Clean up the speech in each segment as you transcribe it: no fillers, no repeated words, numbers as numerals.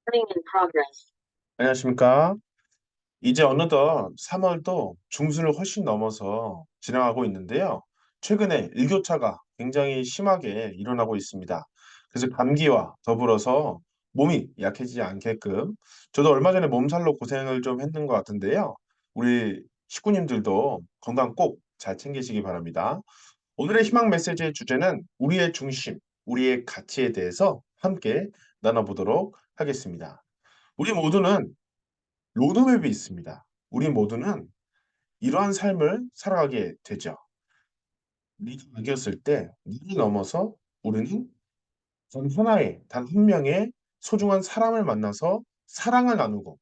Recording in progress. 안녕하십니까? 이제 어느덧 3월도 중순을 훨씬 넘어서 지나가고 있는데요. 최근에 일교차가 굉장히 심하게 일어나고 있습니다. 그래서 감기와 더불어서 몸이 약해지지 않게끔 저도 얼마 전에 몸살로 고생을 좀 했는 것 같은데요. 우리 식구님들도 건강 꼭 잘 챙기시기 바랍니다. 오늘의 희망 메시지의 주제는 우리의 중심, 우리의 가치에 대해서 함께 나눠보도록 하겠습니다. 우리 모두는 로드맵이 있습니다. 우리 모두는 이러한 삶을 살아가게 되죠. 네가 아기였을 때 니를 넘어서 우리는 단 하나의, 단 한 명의 소중한 사람을 만나서 사랑을 나누고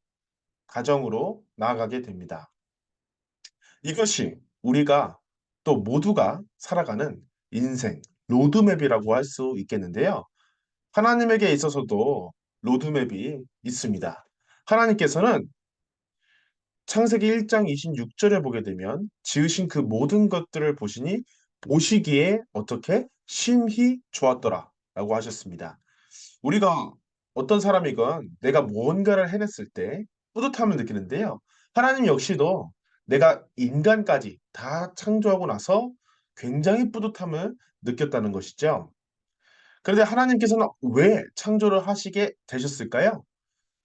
가정으로 나아가게 됩니다. 이것이 우리가 또 모두가 살아가는 인생 로드맵이라고 할 수 있겠는데요. 하나님에게 있어서도 로드맵이 있습니다. 하나님께서는 창세기 1장 26절에 보게 되면 지으신 그 모든 것들을 보시니 보시기에 어떻게 심히 좋았더라 라고 하셨습니다. 우리가 어떤 사람이건 내가 무언가를 해냈을 때 뿌듯함을 느끼는데요. 하나님 역시도 내가 인간까지 다 창조하고 나서 굉장히 뿌듯함을 느꼈다는 것이죠. 그런데 하나님께서는 왜 창조를 하시게 되셨을까요?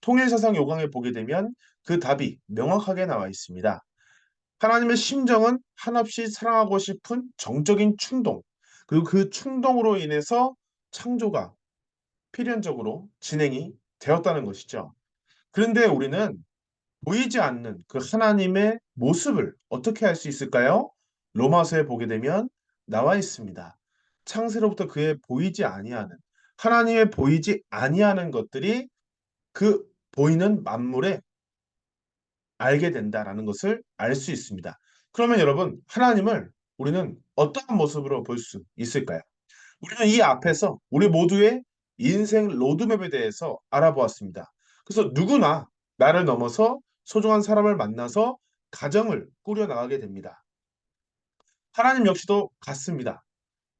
통일사상 요강에 보게 되면 그 답이 명확하게 나와 있습니다. 하나님의 심정은 한없이 사랑하고 싶은 정적인 충동, 그리고 그 충동으로 인해서 창조가 필연적으로 진행이 되었다는 것이죠. 그런데 우리는 보이지 않는 그 하나님의 모습을 어떻게 할 수 있을까요? 로마서에 보게 되면 나와 있습니다. 창세로부터 그의 보이지 아니하는 하나님의 보이지 아니하는 것들이 그 보이는 만물에 알게 된다라는 것을 알 수 있습니다. 그러면 여러분, 하나님을 우리는 어떠한 모습으로 볼 수 있을까요? 우리는 이 앞에서 우리 모두의 인생 로드맵에 대해서 알아보았습니다. 그래서 누구나 나를 넘어서 소중한 사람을 만나서 가정을 꾸려 나가게 됩니다. 하나님 역시도 같습니다.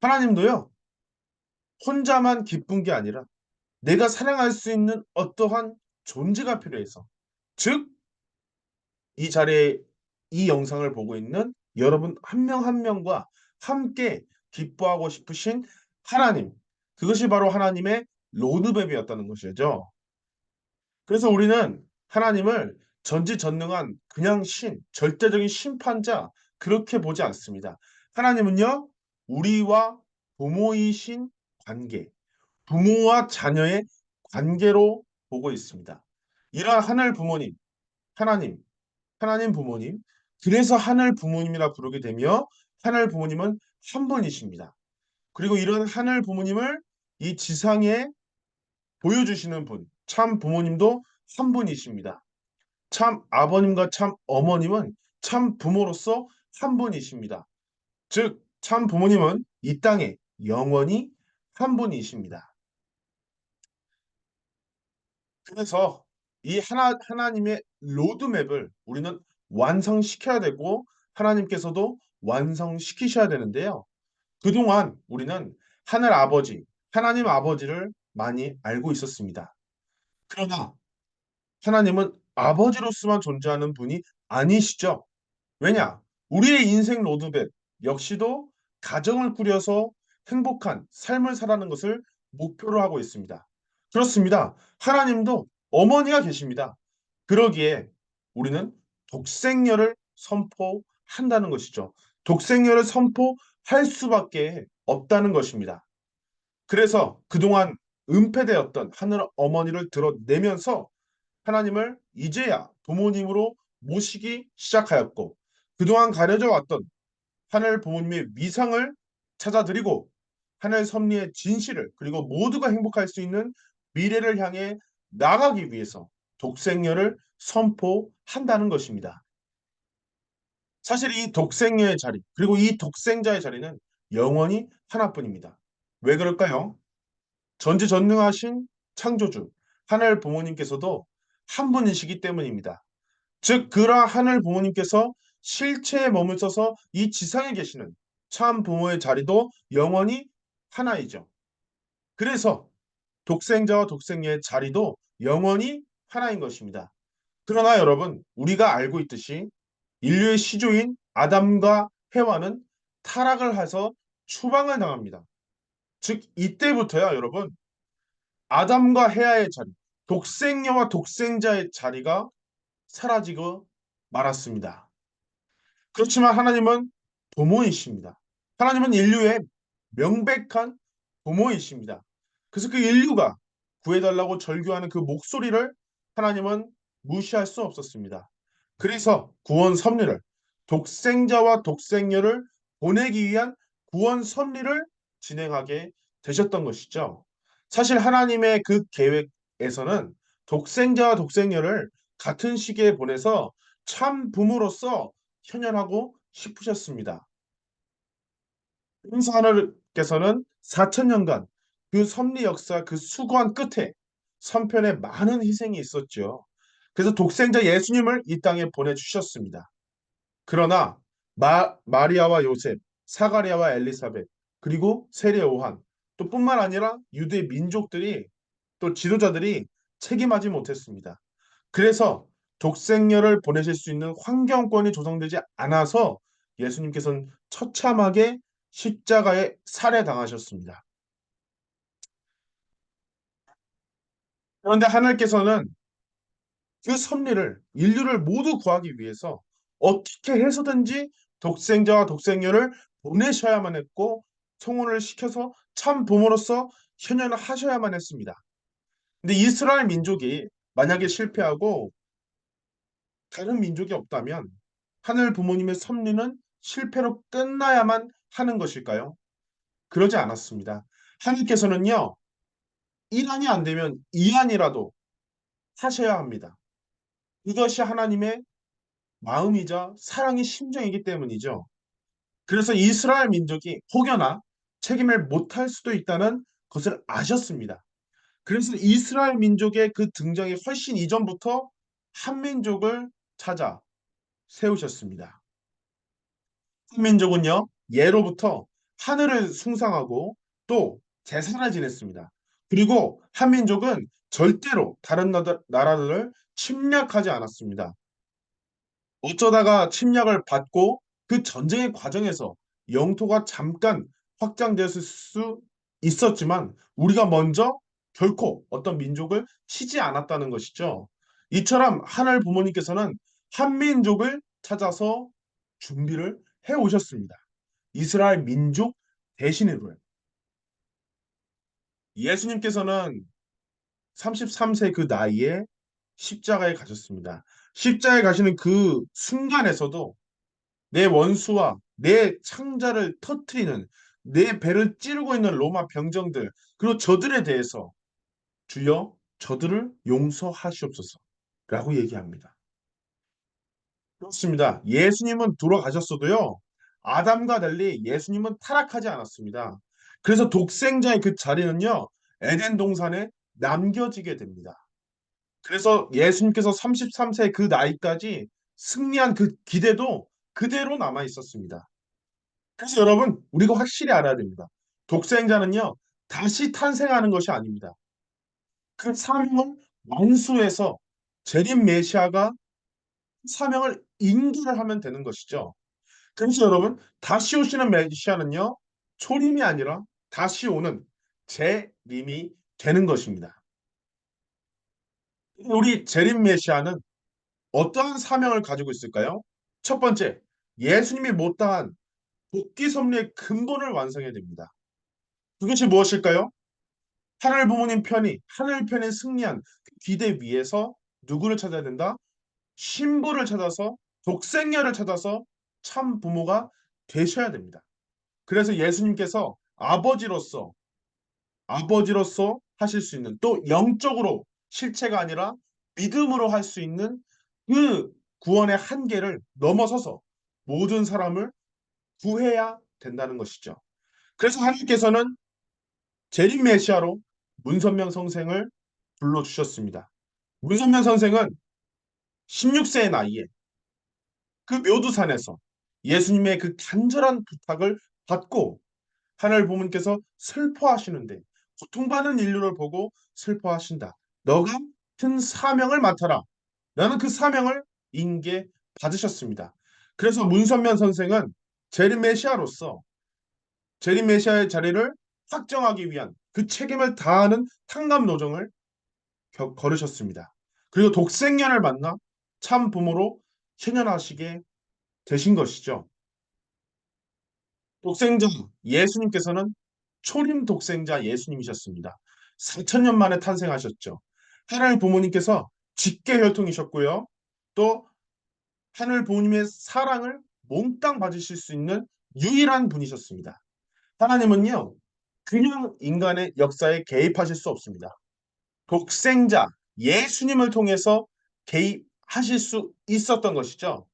하나님도요, 혼자만 기쁜 게 아니라 내가 사랑할 수 있는 어떠한 존재가 필요해서, 즉, 이 자리에 이 영상을 보고 있는 여러분 한 명 한 명과 함께 기뻐하고 싶으신 하나님. 그것이 바로 하나님의 로드맵이었다는 것이죠. 그래서 우리는 하나님을 전지전능한 그냥 절대적인 심판자 그렇게 보지 않습니다. 하나님은요, 우리와 부모이신 관계, 부모와 자녀의 관계로 보고 있습니다. 이러한 하늘 부모님, 하나님, 하나님 부모님. 그래서 하늘 부모님이라 부르게 되며 하늘 부모님은 한 분이십니다. 그리고 이런 하늘 부모님을 이 지상에 보여주시는 분, 참 부모님도 한 분이십니다. 참 아버님과 참 어머님은 참 부모로서 한 분이십니다. 즉, 참 부모님은 이 땅에 영원히 한 분이십니다. 그래서 이 하나님의 로드맵을 우리는 완성시켜야 되고 하나님께서도 완성시키셔야 되는데요. 그동안 우리는 하늘 아버지, 하나님 아버지를 많이 알고 있었습니다. 그러나 하나님은 아버지로서만 존재하는 분이 아니시죠. 왜냐? 우리의 인생 로드맵 역시도 가정을 꾸려서 행복한 삶을 살아가는 것을 목표로 하고 있습니다. 그렇습니다. 하나님도 어머니가 계십니다. 그러기에 우리는 독생녀를 선포한다는 것이죠. 독생녀를 선포할 수밖에 없다는 것입니다. 그래서 그동안 은폐되었던 하늘 어머니를 드러내면서 하나님을 이제야 부모님으로 모시기 시작하였고 그동안 가려져 왔던 하늘 부모님의 위상을 찾아드리고 하늘 섭리의 진실을 그리고 모두가 행복할 수 있는 미래를 향해 나가기 위해서 독생녀를 선포한다는 것입니다. 사실 이 독생녀의 자리 그리고 이 독생자의 자리는 영원히 하나뿐입니다. 왜 그럴까요? 전지전능하신 창조주 하늘 부모님께서도 한 분이시기 때문입니다. 즉 그러한 하늘 부모님께서 실체에 머물러서 이 지상에 계시는 참 부모의 자리도 영원히 하나이죠. 그래서 독생자와 독생녀의 자리도 영원히 하나인 것입니다. 그러나 여러분, 우리가 알고 있듯이 인류의 시조인 아담과 해와는 타락을 해서 추방을 당합니다. 즉, 이때부터야 여러분, 아담과 해와의 자리, 독생녀와 독생자의 자리가 사라지고 말았습니다. 그렇지만 하나님은 부모이십니다. 하나님은 인류의 명백한 부모이십니다. 그래서 그 인류가 구해달라고 절규하는 그 목소리를 하나님은 무시할 수 없었습니다. 그래서 구원 섭리를 독생자와 독생녀를 보내기 위한 구원 섭리를 진행하게 되셨던 것이죠. 사실 하나님의 그 계획에서는 독생자와 독생녀를 같은 시기에 보내서 참 부모로서 현현하고 싶으셨습니다. 그래서 하나님께서는 4천년간 그 섭리 역사 그 수고한 끝에 선편에 많은 희생이 있었죠. 그래서 독생자 예수님을 이 땅에 보내주셨습니다. 그러나 마리아와 요셉, 사가리아와 엘리사벳, 그리고 세례 요한, 또 뿐만 아니라 유대 민족들이 또 지도자들이 책임하지 못했습니다. 그래서 독생녀를 보내실 수 있는 환경권이 조성되지 않아서 예수님께서는 처참하게 십자가에 살해당하셨습니다. 그런데 하나님께서는 그 섭리를 인류를 모두 구하기 위해서 어떻게 해서든지 독생자와 독생녀를 보내셔야만 했고 성혼을 시켜서 참 부모로서 현현하셔야만 했습니다. 근데 이스라엘 민족이 만약에 실패하고 다른 민족이 없다면 하늘 부모님의 섭리는 실패로 끝나야만 하는 것일까요? 그러지 않았습니다. 하나님께서는요, 1안이 안 되면 2안이라도 하셔야 합니다. 이것이 하나님의 마음이자 사랑의 심정이기 때문이죠. 그래서 이스라엘 민족이 혹여나 책임을 못할 수도 있다는 것을 아셨습니다. 그래서 이스라엘 민족의 그 등장이 훨씬 이전부터 한민족을 찾아 세우셨습니다. 한민족은요, 예로부터 하늘을 숭상하고 또 제사를 지냈습니다. 그리고 한민족은 절대로 다른 나라들을 침략하지 않았습니다. 어쩌다가 침략을 받고 그 전쟁의 과정에서 영토가 잠깐 확장됐을 수 있었지만 우리가 먼저 결코 어떤 민족을 치지 않았다는 것이죠. 이처럼 하늘 부모님께서는 한민족을 찾아서 준비를 해 오셨습니다. 이스라엘 민족 대신으로요. 예수님께서는 33세 그 나이에 십자가에 가셨습니다. 십자가에 가시는 그 순간에서도 내 원수와 내 창자를 터트리는 내 배를 찌르고 있는 로마 병정들 그리고 저들에 대해서 주여 저들을 용서하시옵소서라고 얘기합니다. 그렇습니다. 예수님은 돌아가셨어도요. 아담과 달리 예수님은 타락하지 않았습니다. 그래서 독생자의 그 자리는요. 에덴 동산에 남겨지게 됩니다. 그래서 예수님께서 33세 그 나이까지 승리한 그 기대도 그대로 남아 있었습니다. 그래서 여러분, 우리가 확실히 알아야 됩니다. 독생자는요, 다시 탄생하는 것이 아닙니다. 그 사명을 완수해서 재림 메시아가 사명을 인기를 하면 되는 것이죠. 그래서 여러분, 다시 오시는 메시아는요, 초림이 아니라 다시 오는 재림이 되는 것입니다. 우리 재림 메시아는 어떠한 사명을 가지고 있을까요? 첫 번째, 예수님이 못다한 복귀 섭리의 근본을 완성해야 됩니다. 그것이 무엇일까요? 하늘 부모님 편이 하늘 편에 승리한 그 기대 위에서 누구를 찾아야 된다? 신부를 찾아서 독생녀를 찾아서 참 부모가 되셔야 됩니다. 그래서 예수님께서 아버지로서 하실 수 있는 또 영적으로 실체가 아니라 믿음으로 할 수 있는 그 구원의 한계를 넘어서서 모든 사람을 구해야 된다는 것이죠. 그래서 하나님께서는 재림 메시아로 문선명 선생을 불러주셨습니다. 문선명 선생은 16세의 나이에 그 묘두산에서 예수님의 그 간절한 부탁을 받고 하늘 부모님께서 슬퍼하시는데 고통받는 인류를 보고 슬퍼하신다. 너가 큰 사명을 맡아라. 라는 그 사명을 인계 받으셨습니다. 그래서 문선면 선생은 제리메시아로서 제리메시아의 자리를 확정하기 위한 그 책임을 다하는 탕감 노정을 걸으셨습니다. 그리고 독생년을 만나 참 부모로 현현하시게 되신 것이죠. 독생자 예수님께서는 초림 독생자 예수님이셨습니다. 4천년 만에 탄생하셨죠. 하나님 부모님께서 직계 혈통이셨고요. 또 하늘 부모님의 사랑을 몽땅 받으실 수 있는 유일한 분이셨습니다. 하나님은요, 그냥 인간의 역사에 개입하실 수 없습니다. 독생자 예수님을 통해서 개입하실 수 있었던 것이죠.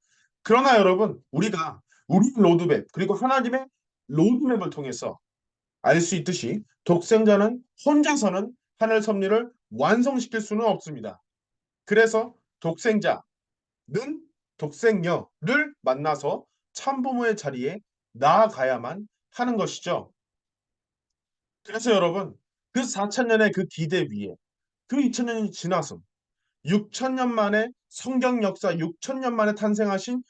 그러나 여러분, 우리가 우리 로드맵 그리고 하나님의 로드맵을 통해서 알 수 있듯이 독생자는 혼자서는 하늘 섭리를 완성시킬 수는 없습니다. 그래서 독생자는 독생녀를 만나서 참부모의 자리에 나아가야만 하는 것이죠. 그래서 여러분, 그 4천년의 그 기대 위에 그 2000년이 지나서 6천년 만에 성경 역사 6천년 만에 탄생하신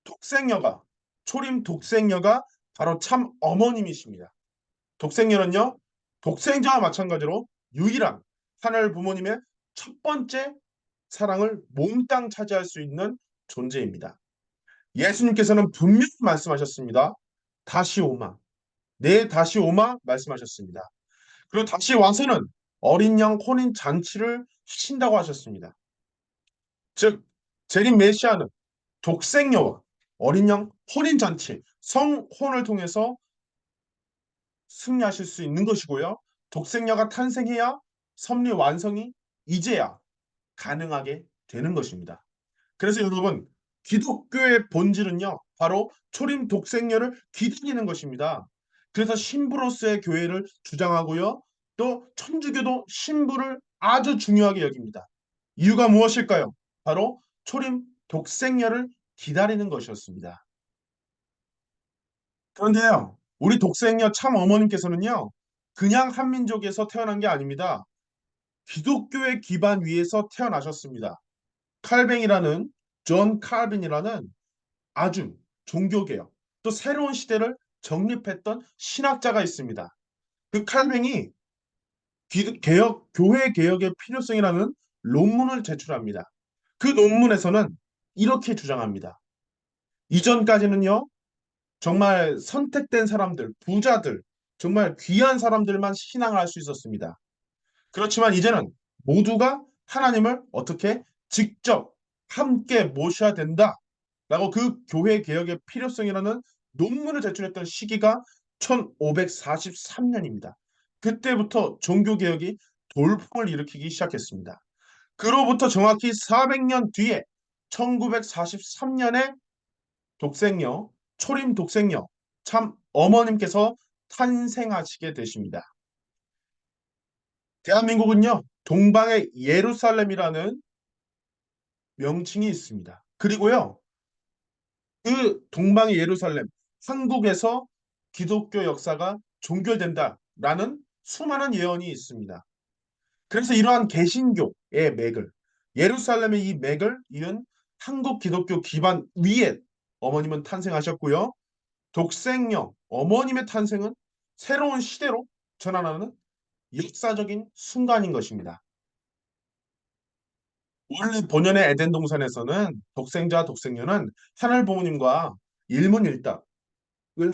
독생녀가 초림 독생녀가 바로 참 어머님이십니다. 독생녀는요, 독생자와 마찬가지로 유일한 하늘 부모님의 첫 번째 사랑을 몽땅 차지할 수 있는 존재입니다. 예수님께서는 분명히 말씀하셨습니다. 다시 오마, 내 다시 오마 말씀하셨습니다. 그리고 다시 와서는 어린 양 혼인 잔치를 하신다고 하셨습니다. 즉, 재림 메시아는 독생녀와 어린 양 혼인 잔치, 성혼을 통해서 승리하실 수 있는 것이고요. 독생녀가 탄생해야 섭리 완성이 이제야 가능하게 되는 것입니다. 그래서 여러분, 기독교의 본질은요, 바로 초림 독생녀를 기다리는 것입니다. 그래서 신부로서의 교회를 주장하고요, 또 천주교도 신부를 아주 중요하게 여깁니다. 이유가 무엇일까요? 바로 초림 독생녀를 기다리는 것이었습니다. 그런데요, 우리 독생녀 참 어머님께서는요, 그냥 한민족에서 태어난 게 아닙니다. 기독교의 기반 위에서 태어나셨습니다. 칼뱅이라는 존 칼빈이라는 아주 종교개혁 또 새로운 시대를 정립했던 신학자가 있습니다. 그 칼뱅이 개혁 교회 개혁의 필요성이라는 논문을 제출합니다. 그 논문에서는 이렇게 주장합니다. 이전까지는요 정말 선택된 사람들, 부자들, 정말 귀한 사람들만 신앙을 할 수 있었습니다. 그렇지만 이제는 모두가 하나님을 어떻게 직접 함께 모셔야 된다라고 그 교회 개혁의 필요성이라는 논문을 제출했던 시기가 1543년입니다. 그때부터 종교 개혁이 돌풍을 일으키기 시작했습니다. 그로부터 정확히 400년 뒤에 1943년에 독생녀, 초림 독생녀, 참 어머님께서 탄생하시게 되십니다. 대한민국은요, 동방의 예루살렘이라는 명칭이 있습니다. 그리고요, 그 동방의 예루살렘, 한국에서 기독교 역사가 종결된다라는 수많은 예언이 있습니다. 그래서 이러한 개신교의 맥을, 예루살렘의 이 맥을 이은 한국 기독교 기반 위에 어머님은 탄생하셨고요. 독생녀, 어머님의 탄생은 새로운 시대로 전환하는 역사적인 순간인 것입니다. 원래 본연의 에덴 동산에서는 독생자, 독생녀는 하늘 부모님과 일문일답을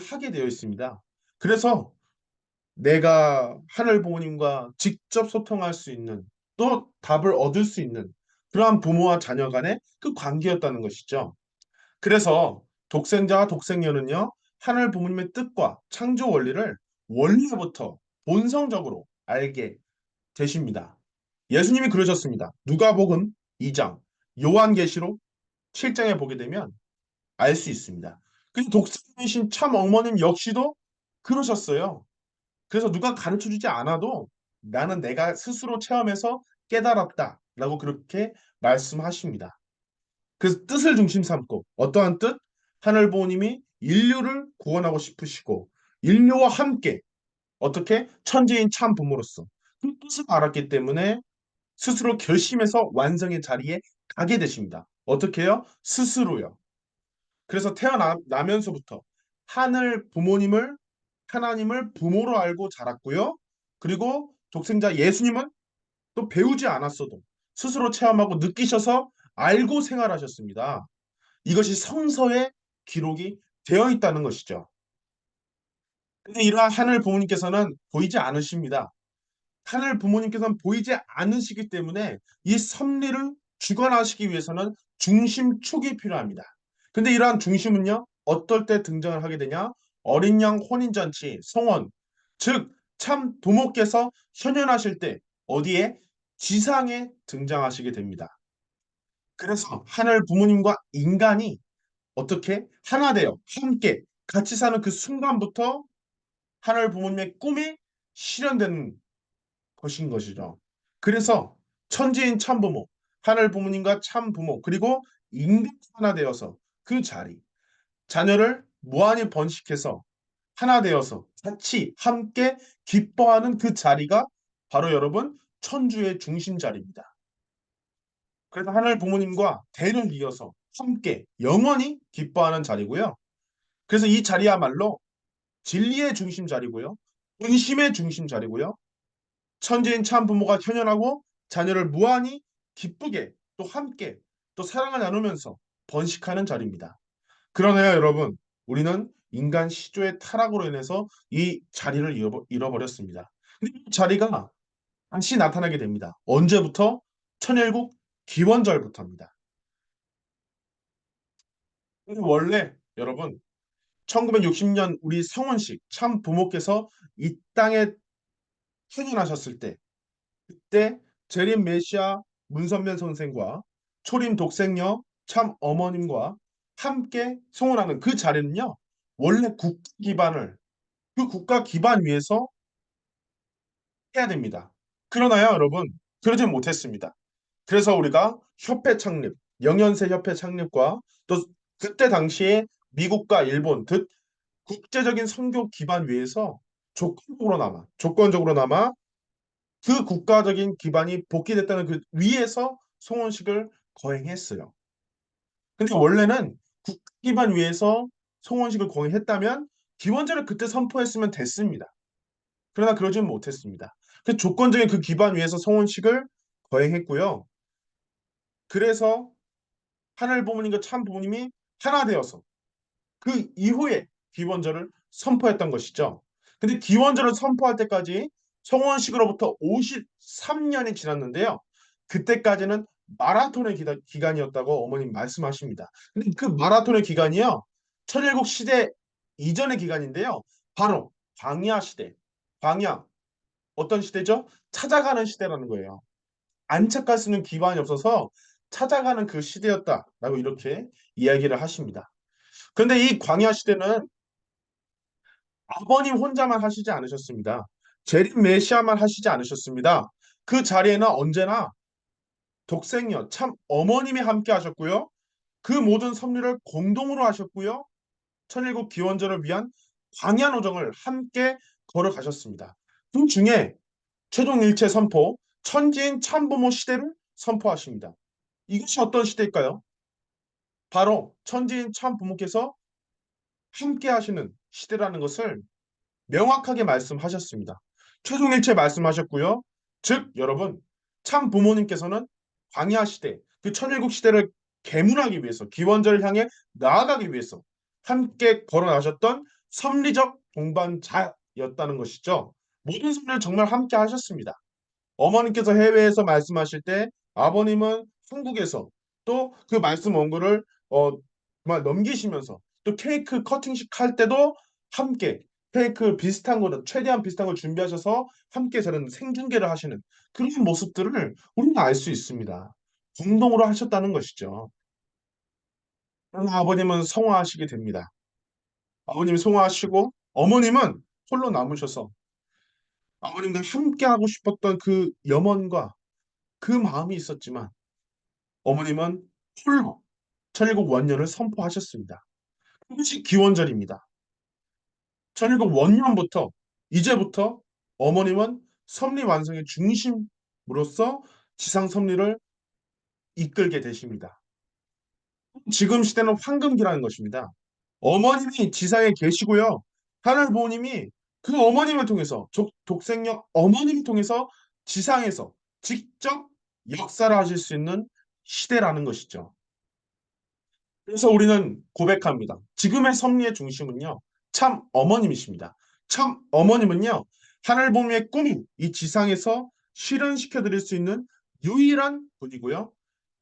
하게 되어 있습니다. 그래서 내가 하늘 부모님과 직접 소통할 수 있는 또 답을 얻을 수 있는 그러한 부모와 자녀 간의 그 관계였다는 것이죠. 그래서 독생자와 독생녀는요, 하늘 부모님의 뜻과 창조 원리를 원래부터 본성적으로 알게 되십니다. 예수님이 그러셨습니다. 누가복음 2장, 요한계시록 7장에 보게 되면 알 수 있습니다. 그래서 독생이신 참 어머님 역시도 그러셨어요. 그래서 누가 가르쳐 주지 않아도 나는 내가 스스로 체험해서 깨달았다라고 그렇게 말씀하십니다. 그래서 뜻을 중심 삼고 어떠한 뜻? 하늘 부모님이 인류를 구원하고 싶으시고 인류와 함께 어떻게? 천지인 참 부모로서 그 뜻을 알았기 때문에 스스로 결심해서 완성의 자리에 가게 되십니다. 어떻게요? 스스로요. 그래서 태어나면서부터 하늘 부모님을 하나님을 부모로 알고 자랐고요. 그리고 독생자 예수님은 또 배우지 않았어도 스스로 체험하고 느끼셔서 알고 생활하셨습니다. 이것이 성서에 기록이 되어 있다는 것이죠. 근데 이러한 하늘 부모님께서는 보이지 않으십니다. 하늘 부모님께서는 보이지 않으시기 때문에 이 섭리를 주관하시기 위해서는 중심축이 필요합니다. 근데 이러한 중심은요, 어떨 때 등장을 하게 되냐? 어린 양 혼인잔치, 성원, 즉, 참 부모께서 현현하실 때 어디에? 지상에 등장하시게 됩니다. 그래서 하늘 부모님과 인간이 어떻게 하나 되어 함께 같이 사는 그 순간부터 하늘 부모님의 꿈이 실현되는 것인 것이죠. 그래서 천지인 참부모, 하늘 부모님과 참부모, 그리고 인간 하나 되어서 그 자리, 자녀를 무한히 번식해서 하나 되어서 같이 함께 기뻐하는 그 자리가 바로 여러분 천주의 중심 자리입니다. 그래서 하늘 부모님과 대를 이어서 함께 영원히 기뻐하는 자리고요. 그래서 이 자리야말로 진리의 중심 자리고요. 본심의 중심 자리고요. 천지인 참 부모가 현현하고 자녀를 무한히 기쁘게 또 함께 또 사랑을 나누면서 번식하는 자리입니다. 그러나요, 여러분, 우리는 인간 시조의 타락으로 인해서 이 자리를 잃어버렸습니다. 근데 이 자리가 다시 나타나게 됩니다. 언제부터? 천일국 기원절부터입니다. 근데 원래 여러분 1960년 우리 성원식 참 부모께서 이 땅에 태어나셨을 때 그때 재림 메시아 문선면 선생과 초림 독생녀 참 어머님과 함께 송원하는 그 자리는요. 원래 국가 기반을 그 국가 기반 위에서 해야 됩니다. 그러나요, 여러분? 그러지 못했습니다. 그래서 우리가 협회 창립, 영연세 협회 창립과 또 그때 당시에 미국과 일본, 즉 국제적인 선교 기반 위에서 조건적으로나마 그 국가적인 기반이 복귀됐다는 그 위에서 송원식을 거행했어요. 근데 원래는 국가 기반 위에서 송원식을 거행했다면 기원제를 그때 선포했으면 됐습니다. 그러나 그러지는 못했습니다. 그 조건적인 그 기반 위에서 송원식을 거행했고요. 그래서 하늘 부모님과 참 부모님이 하나 되어서 그 이후에 기원절을 선포했던 것이죠. 근데 기원절을 선포할 때까지 송원식으로부터 53년이 지났는데요. 그때까지는 마라톤의 기간이었다고 어머님 말씀하십니다. 근데 그 마라톤의 기간이요. 천일국 시대 이전의 기간인데요. 바로 광야 시대. 광야 어떤 시대죠? 찾아가는 시대라는 거예요. 안착할 수 있는 기반이 없어서 찾아가는 그 시대였다라고 이렇게 이야기를 하십니다. 그런데 이 광야 시대는 아버님 혼자만 하시지 않으셨습니다. 재림 메시아만 하시지 않으셨습니다. 그 자리에는 언제나 독생녀, 참 어머님이 함께 하셨고요. 그 모든 섭리를 공동으로 하셨고요. 천일국 기원전을 위한 광야 노정을 함께 걸어가셨습니다. 그 중에 최종 일체 선포, 천지인 참부모 시대를 선포하십니다. 이것이 어떤 시대일까요? 바로 천지인 참부모께서 함께 하시는 시대라는 것을 명확하게 말씀하셨습니다. 최종일체 말씀하셨고요. 즉 여러분 참 부모님께서는 광야 시대 그 천일국 시대를 계문하기 위해서 기원절을 향해 나아가기 위해서 함께 걸어나셨던 섭리적 동반자였다는 것이죠. 모든 섭리를 정말 함께 하셨습니다. 어머님께서 해외에서 말씀하실 때 아버님은 한국에서 또 그 말씀 원고를 정말 넘기시면서 또 케이크 커팅식 할 때도 함께 케이크 비슷한 거를 최대한 비슷한 걸 준비하셔서 함께 저는 생중계를 하시는 그런 모습들을 우리는 알 수 있습니다. 공동으로 하셨다는 것이죠. 그러나 아버님은 성화하시게 됩니다. 아버님이 성화하시고 어머님은 홀로 남으셔서 아버님과 함께 하고 싶었던 그 염원과 그 마음이 있었지만 어머님은 홀로 천일국 원년을 선포하셨습니다. 그것이 기원절입니다. 천일국 원년부터 이제부터 어머님은 섭리 완성의 중심으로서 지상 섭리를 이끌게 되십니다. 지금 시대는 황금기라는 것입니다. 어머님이 지상에 계시고요. 하늘 부모님이 그 어머님을 통해서 독생녀 어머님을 통해서 지상에서 직접 역사를 하실 수 있는 시대라는 것이죠. 그래서 우리는 고백합니다. 지금의 섭리의 중심은요, 참 어머님이십니다. 참 어머님은요, 하늘 부모님의 꿈이 이 지상에서 실현시켜 드릴 수 있는 유일한 분이고요.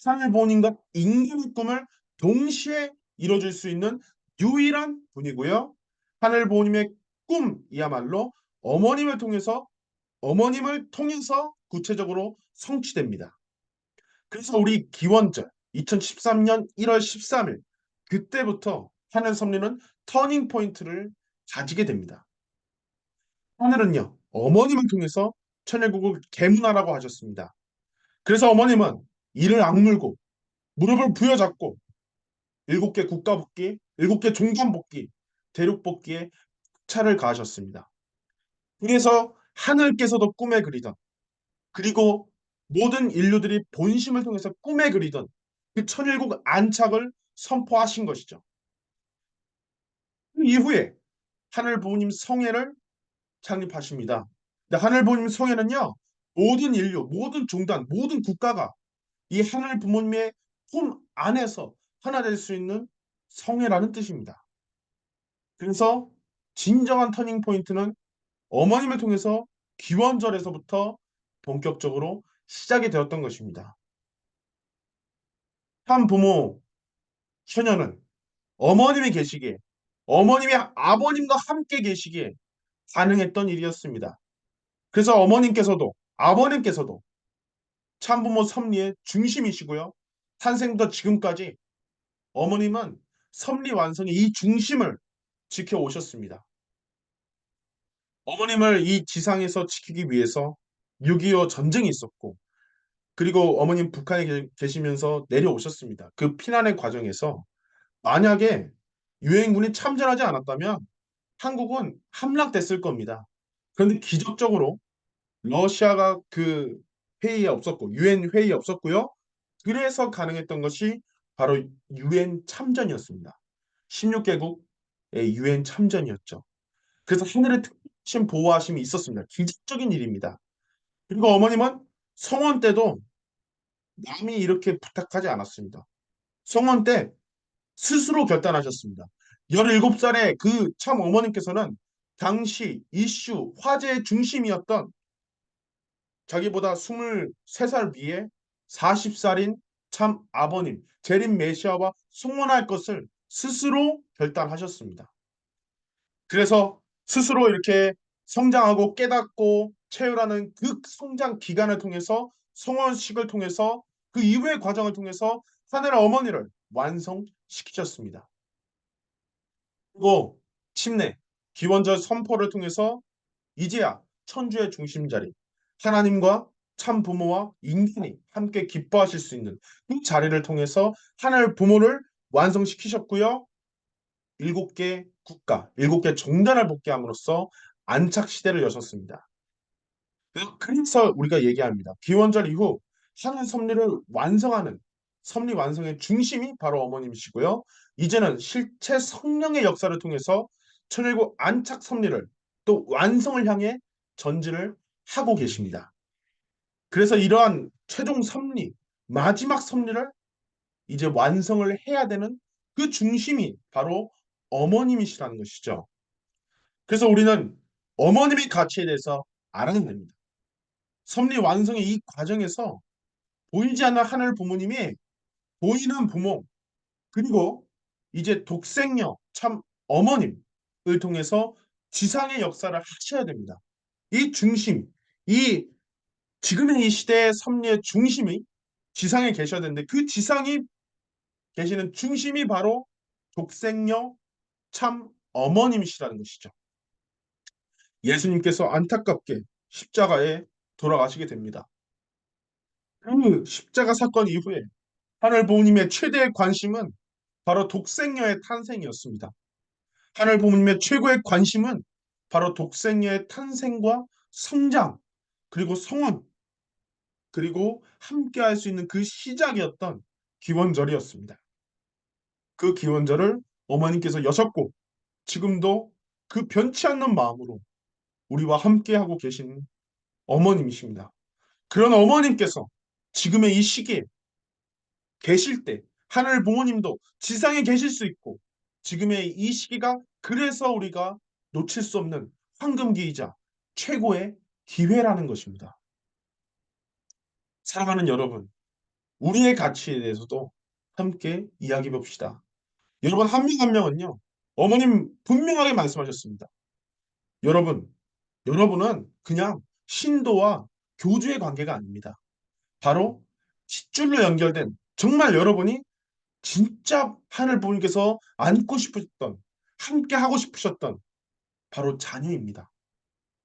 하늘 부모님과 인간의 꿈을 동시에 이뤄줄 수 있는 유일한 분이고요. 하늘 부모님의 꿈이야말로 어머님을 통해서 구체적으로 성취됩니다. 그래서 우리 기원절 2013년 1월 13일 그때부터 하늘 섭리는 터닝 포인트를 가지게 됩니다. 하늘은요, 어머님을 통해서 천일국을 개문하라고 하셨습니다. 그래서 어머님은 이를 악물고 무릎을 부여잡고 일곱 개 국가복귀, 일곱 개 종전복귀, 대륙복귀에 차를 가하셨습니다. 그래서 하늘께서도 꿈에 그리던 그리고 모든 인류들이 본심을 통해서 꿈에 그리던 그 천일국 안착을 선포하신 것이죠. 그 이후에 하늘 부모님 성회를 창립하십니다. 근데 하늘 부모님 성회는요, 모든 인류, 모든 종단, 모든 국가가 이 하늘 부모님의 품 안에서 하나 될 수 있는 성회라는 뜻입니다. 그래서 진정한 터닝 포인트는 어머님을 통해서 기원절에서부터 본격적으로 시작이 되었던 것입니다. 한 부모, 처녀는 어머님이 계시기에, 어머님이 아버님과 함께 계시기에 가능했던 일이었습니다. 그래서 아버님께서도 참부모 섭리의 중심이시고요. 탄생부터 지금까지 어머님은 섭리 완성의 이 중심을 지켜오셨습니다. 어머님을 이 지상에서 지키기 위해서 6.25 전쟁이 있었고, 그리고 어머님 북한에 계시면서 내려오셨습니다. 그 피난의 과정에서 만약에 유엔군이 참전하지 않았다면 한국은 함락됐을 겁니다. 그런데 기적적으로 러시아가 그 회의에 없었고 유엔 회의에 없었고요. 그래서 가능했던 것이 바로 유엔 참전이었습니다. 16개국의 유엔 참전이었죠. 그래서 하늘의 특심 보호하심이 있었습니다. 기적적인 일입니다. 그리고 어머님은 성원 때도 남이 이렇게 부탁하지 않았습니다. 성원 때 스스로 결단하셨습니다. 17살의 그 참 어머님께서는 당시 이슈, 화제의 중심이었던 자기보다 23살 위에 40살인 참 아버님, 제린 메시아와 송원할 것을 스스로 결단하셨습니다. 그래서 스스로 이렇게 성장하고 깨닫고 채우라는 그 성장 기간을 통해서 성원식을 통해서 그 이후의 과정을 통해서 하늘의 어머니를 완성시키셨습니다. 그리고 침례, 기원절 선포를 통해서 이제야 천주의 중심자리, 하나님과 참 부모와 인간이 함께 기뻐하실 수 있는 그 자리를 통해서 하나님 부모를 완성시키셨고요. 일곱 개 국가, 일곱 개 종단을 복귀함으로써 안착 시대를 여셨습니다. 그래서 우리가 얘기합니다. 기원절 이후 하나님 섭리를 완성하는 섭리 완성의 중심이 바로 어머님이시고요. 이제는 실체 성령의 역사를 통해서 천일국 안착 섭리를 또 완성을 향해 전진을 하고 계십니다. 그래서 이러한 최종 섭리, 마지막 섭리를 이제 완성을 해야 되는 그 중심이 바로 어머님이시라는 것이죠. 그래서 우리는 어머님의 가치에 대해서 알아야 됩니다. 섭리 완성의 이 과정에서 보이지 않는 하늘 부모님이 보이는 부모, 그리고 이제 독생녀 참 어머님을 통해서 지상의 역사를 하셔야 됩니다. 이 중심, 이 지금의 이 시대의 섭리의 중심이 지상에 계셔야 되는데 그 지상이 계시는 중심이 바로 독생녀 참 어머님이시라는 것이죠. 예수님께서 안타깝게 십자가에 돌아가시게 됩니다. 그 십자가 사건 이후에 하늘 부모님의 최대의 관심은 바로 독생녀의 탄생이었습니다. 하늘 부모님의 최고의 관심은 바로 독생녀의 탄생과 성장, 그리고 성원, 그리고 함께 할 수 있는 그 시작이었던 기원절이었습니다. 그 기원절을 어머님께서 여셨고 지금도 그 변치 않는 마음으로 우리와 함께 하고 계신 어머님이십니다. 그런 어머님께서 지금의 이 시기에 계실 때 하늘 부모님도 지상에 계실 수 있고 지금의 이 시기가 그래서 우리가 놓칠 수 없는 황금기이자 최고의 기회라는 것입니다. 사랑하는 여러분, 우리의 가치에 대해서도 함께 이야기해 봅시다. 여러분 한 명 한 명은요. 어머님 분명하게 말씀하셨습니다. 여러분, 여러분은 그냥 신도와 교주의 관계가 아닙니다. 바로 핏줄로 연결된 정말 여러분이 진짜 하늘 부모님께서 안고 싶으셨던 함께 하고 싶으셨던 바로 자녀입니다.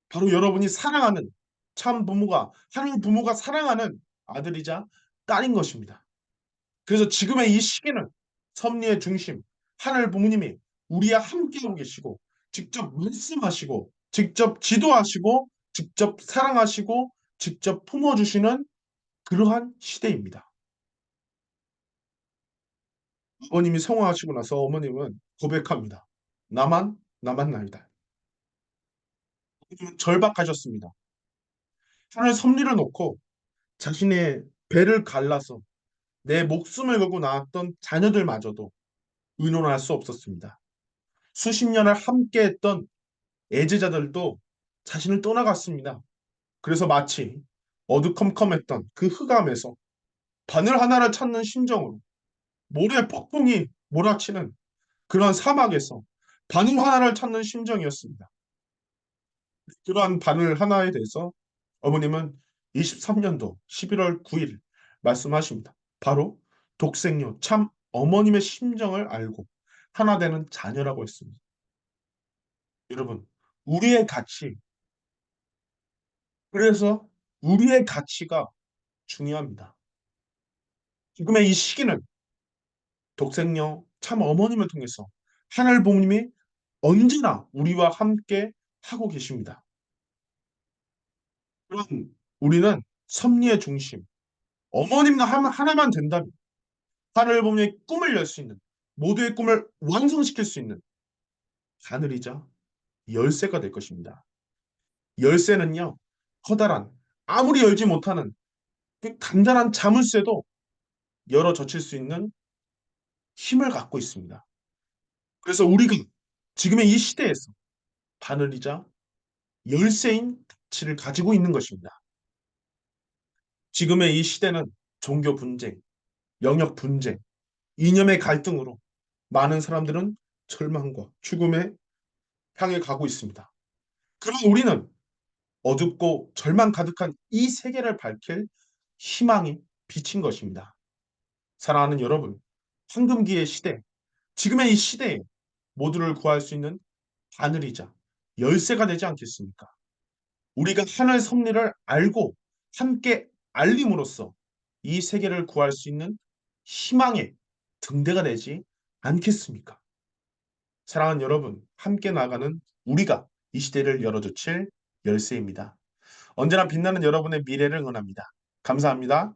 바로 여러분이 사랑하는 참 부모가 하늘 부모가 사랑하는 아들이자 딸인 것입니다. 그래서 지금의 이 시기는 섭리의 중심 하늘 부모님이 우리와 함께하고 계시고 직접 말씀하시고 직접 지도하시고 직접 사랑하시고 직접 품어주시는 그러한 시대입니다. 아버님이 성화하시고 나서 어머님은 고백합니다. 나만 나이다. 절박하셨습니다. 하늘 섭리를 놓고 자신의 배를 갈라서 내 목숨을 걸고 낳았던 자녀들마저도 의논할 수 없었습니다. 수십 년을 함께했던 애제자들도 자신을 떠나갔습니다. 그래서 마치 어두컴컴했던 그 흑암에서 바늘 하나를 찾는 심정으로 모래 폭풍이 몰아치는 그런 사막에서 바늘 하나를 찾는 심정이었습니다. 그러한 바늘 하나에 대해서 어머님은 23년도 11월 9일 말씀하십니다. 바로 독생녀, 참 어머님의 심정을 알고 하나 되는 자녀라고 했습니다. 여러분, 우리의 가치, 그래서 우리의 가치가 중요합니다. 지금의 이 시기는 독생녀, 참 어머님을 통해서 하늘 부모님이 언제나 우리와 함께 하고 계십니다. 그럼 우리는 섭리의 중심, 어머님과 하나만 된다면 하늘 부모님의 꿈을 열 수 있는 모두의 꿈을 완성시킬 수 있는 하늘이자 열쇠가 될 것입니다. 열쇠는요, 커다란 아무리 열지 못하는 그 간단한 자물쇠도 열어 젖힐 수 있는 힘을 갖고 있습니다. 그래서 우리가 지금의 이 시대에서 바늘이자 열쇠인 가치를 가지고 있는 것입니다. 지금의 이 시대는 종교 분쟁, 영역 분쟁, 이념의 갈등으로 많은 사람들은 절망과 죽음에 향해 가고 있습니다. 그럼 우리는 어둡고 절망 가득한 이 세계를 밝힐 희망이 비친 것입니다. 사랑하는 여러분, 황금기의 시대, 지금의 이 시대에 모두를 구할 수 있는 바늘이자 열쇠가 되지 않겠습니까? 우리가 하늘 섭리를 알고 함께 알림으로써 이 세계를 구할 수 있는 희망의 등대가 되지 않겠습니까? 사랑하는 여러분, 함께 나가는 우리가 이 시대를 열어젖힐 열쇠입니다. 언제나 빛나는 여러분의 미래를 응원합니다. 감사합니다.